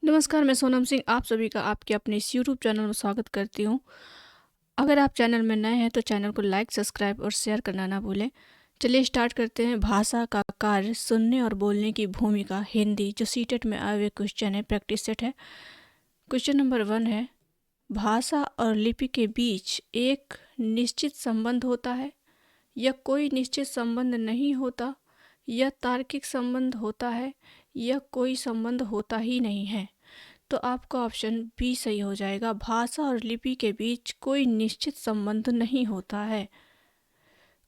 नमस्कार, मैं सोनम सिंह आप सभी का आपके अपने इस यूट्यूब चैनल में स्वागत करती हूँ। अगर आप चैनल में नए हैं तो चैनल को लाइक, सब्सक्राइब और शेयर करना ना भूलें। चलिए स्टार्ट करते हैं। भाषा का कार्य सुनने और बोलने की भूमिका, हिंदी, जो सीटेट में आए हुए क्वेश्चन है, प्रैक्टिस सेट है। क्वेश्चन नंबर 1 है, भाषा और लिपि के बीच एक निश्चित संबंध होता है या कोई निश्चित संबंध नहीं होता, या तार्किक संबंध होता है, या कोई संबंध होता ही नहीं है। तो आपका ऑप्शन बी सही हो जाएगा। भाषा और लिपि के बीच कोई निश्चित संबंध नहीं होता है।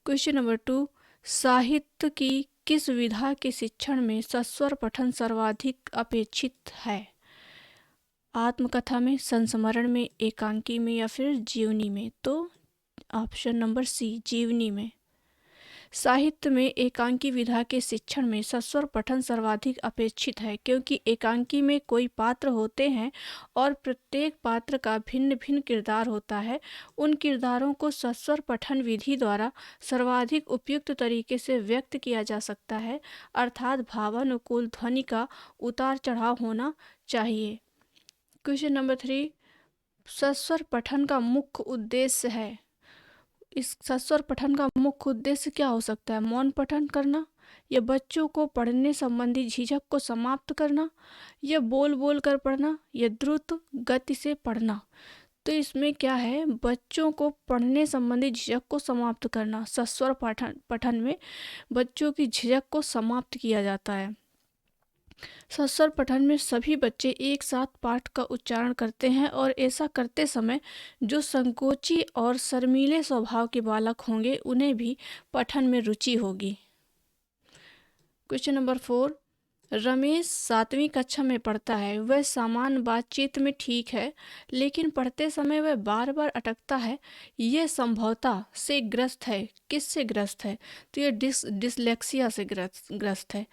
क्वेश्चन नंबर 2, साहित्य की किस विधा के शिक्षण में सस्वर पठन सर्वाधिक अपेक्षित है? आत्मकथा में, संस्मरण में, एकांकी में, या फिर जीवनी में? तो ऑप्शन नंबर सी, जीवनी में। साहित्य में एकांकी विधा के शिक्षण में सस्वर पठन सर्वाधिक अपेक्षित है, क्योंकि एकांकी में कोई पात्र होते हैं और प्रत्येक पात्र का भिन्न भिन्न किरदार होता है। उन किरदारों को सस्वर पठन विधि द्वारा सर्वाधिक उपयुक्त तरीके से व्यक्त किया जा सकता है, अर्थात भावानुकूल ध्वनि का उतार चढ़ाव होना चाहिए। क्वेश्चन नंबर 3, सस्वर पठन का मुख्य उद्देश्य है। इस सस्वर पठन का मुख्य उद्देश्य क्या हो सकता है? मौन पठन करना, या बच्चों को पढ़ने संबंधी झिझक को समाप्त करना, या बोल बोल कर पढ़ना, या द्रुत गति से पढ़ना? तो इसमें क्या है, बच्चों को पढ़ने संबंधी झिझक को समाप्त करना। सस्वर पठन में बच्चों की झिझक को समाप्त किया जाता है। सस्वर पठन में सभी बच्चे एक साथ पाठ का उच्चारण करते हैं और ऐसा करते समय जो संकोची और शर्मीले स्वभाव के बालक होंगे उन्हें भी पठन में रुचि होगी। क्वेश्चन नंबर 4, रमेश 7वीं कक्षा में पढ़ता है। वह सामान्य बातचीत में ठीक है, लेकिन पढ़ते समय वह बार बार अटकता है। यह संभवतः से ग्रस्त है। किससे ग्रस्त है? तो यह डिसलेक्सिया से ग्रस्त है।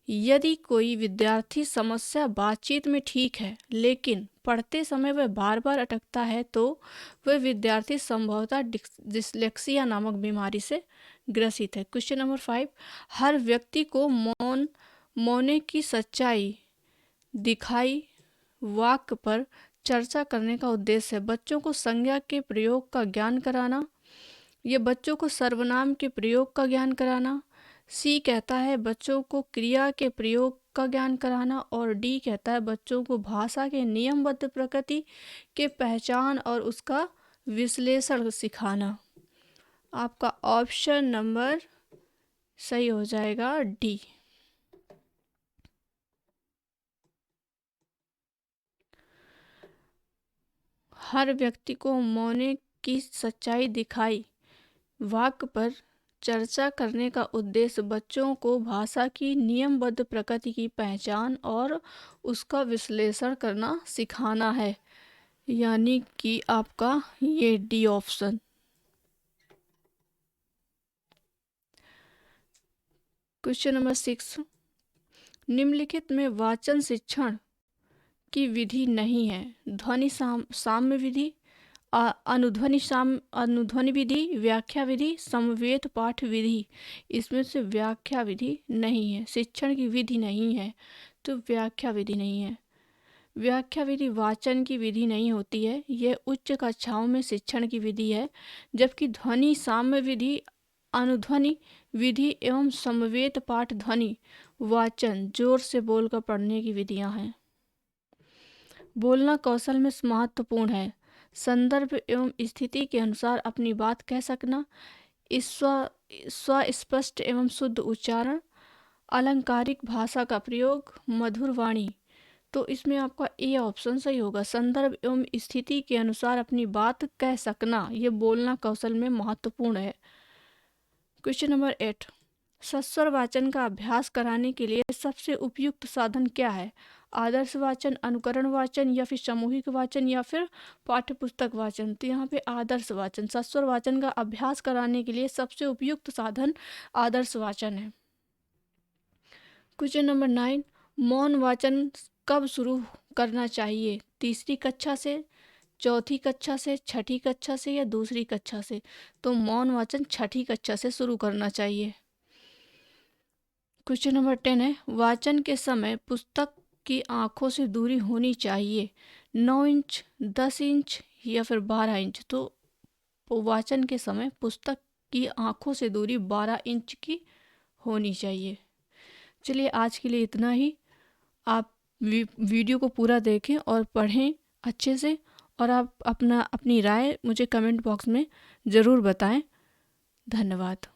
यदि कोई विद्यार्थी समस्या बातचीत में ठीक है, लेकिन पढ़ते समय वह बार बार अटकता है, तो वह विद्यार्थी संभवतः डिसलेक्सिया नामक बीमारी से ग्रसित है। क्वेश्चन नंबर 5, हर व्यक्ति को मौने की सच्चाई दिखाई वाक्य पर चर्चा करने का उद्देश्य है। बच्चों को संज्ञा के प्रयोग का ज्ञान कराना, या बच्चों को सर्वनाम के प्रयोग का ज्ञान कराना। सी कहता है बच्चों को क्रिया के प्रयोग का ज्ञान कराना, और डी कहता है बच्चों को भाषा के नियमबद्ध प्रकृति के पहचान और उसका विश्लेषण सिखाना। आपका ऑप्शन नंबर सही हो जाएगा डी। हर व्यक्ति को मौने की सच्चाई दिखाई वाक्य पर चर्चा करने का उद्देश्य बच्चों को भाषा की नियमबद्ध प्रकृति की पहचान और उसका विश्लेषण करना सिखाना है, यानी कि आपका ये डी ऑप्शन। क्वेश्चन नंबर 6, निम्नलिखित में वाचन शिक्षण की विधि नहीं है। ध्वनि साम्य विधि, अनुध्वनि विधि, व्याख्या विधि, समवेत पाठ विधि। इसमें से व्याख्या विधि नहीं है। शिक्षण की विधि नहीं है तो व्याख्या विधि नहीं है। व्याख्या विधि वाचन की विधि नहीं होती है, यह उच्च कक्षाओं में शिक्षण की विधि है। जबकि ध्वनि साम्य विधि, अनुध्वनि विधि एवं समवेत पाठ ध्वनि वाचन, जोर से बोलकर पढ़ने की विधियां हैं। बोलना कौशल में महत्वपूर्ण है। संदर्भ एवं स्थिति के अनुसार अपनी बात कह सकना, स्वस्पष्ट एवं शुद्ध उच्चारण, अलंकारिक भाषा का प्रयोग, मधुर वाणी। तो इसमें आपका ए ऑप्शन सही होगा। संदर्भ एवं स्थिति के अनुसार अपनी बात कह सकना, ये बोलना कौशल में महत्वपूर्ण है। क्वेश्चन नंबर 8, सस्वर वाचन का अभ्यास कराने के लिए सबसे उपयुक्त साधन क्या है? आदर्श वाचन, अनुकरण वाचन, या फिर सामूहिक वाचन, या फिर पाठ्यपुस्तक वाचन? तो यहाँ पे आदर्श वाचन, सस्वर वाचन का अभ्यास कराने के लिए सबसे उपयुक्त साधन आदर्श वाचन है। क्वेश्चन नंबर 9, मौन वाचन कब शुरू करना चाहिए? तीसरी कक्षा से, चौथी कक्षा से, छठी कक्षा से, या दूसरी कक्षा से? तो मौन वाचन छठी कक्षा से शुरू करना चाहिए। क्वेश्चन नंबर 10 है, वाचन के समय पुस्तक की आँखों से दूरी होनी चाहिए 9 इंच, 10 इंच या फिर 12 इंच। तो वाचन के समय पुस्तक की आँखों से दूरी 12 इंच की होनी चाहिए। चलिए आज के लिए इतना ही। आप वीडियो को पूरा देखें और पढ़ें अच्छे से, और आप अपनी राय मुझे कमेंट बॉक्स में ज़रूर बताएं। धन्यवाद।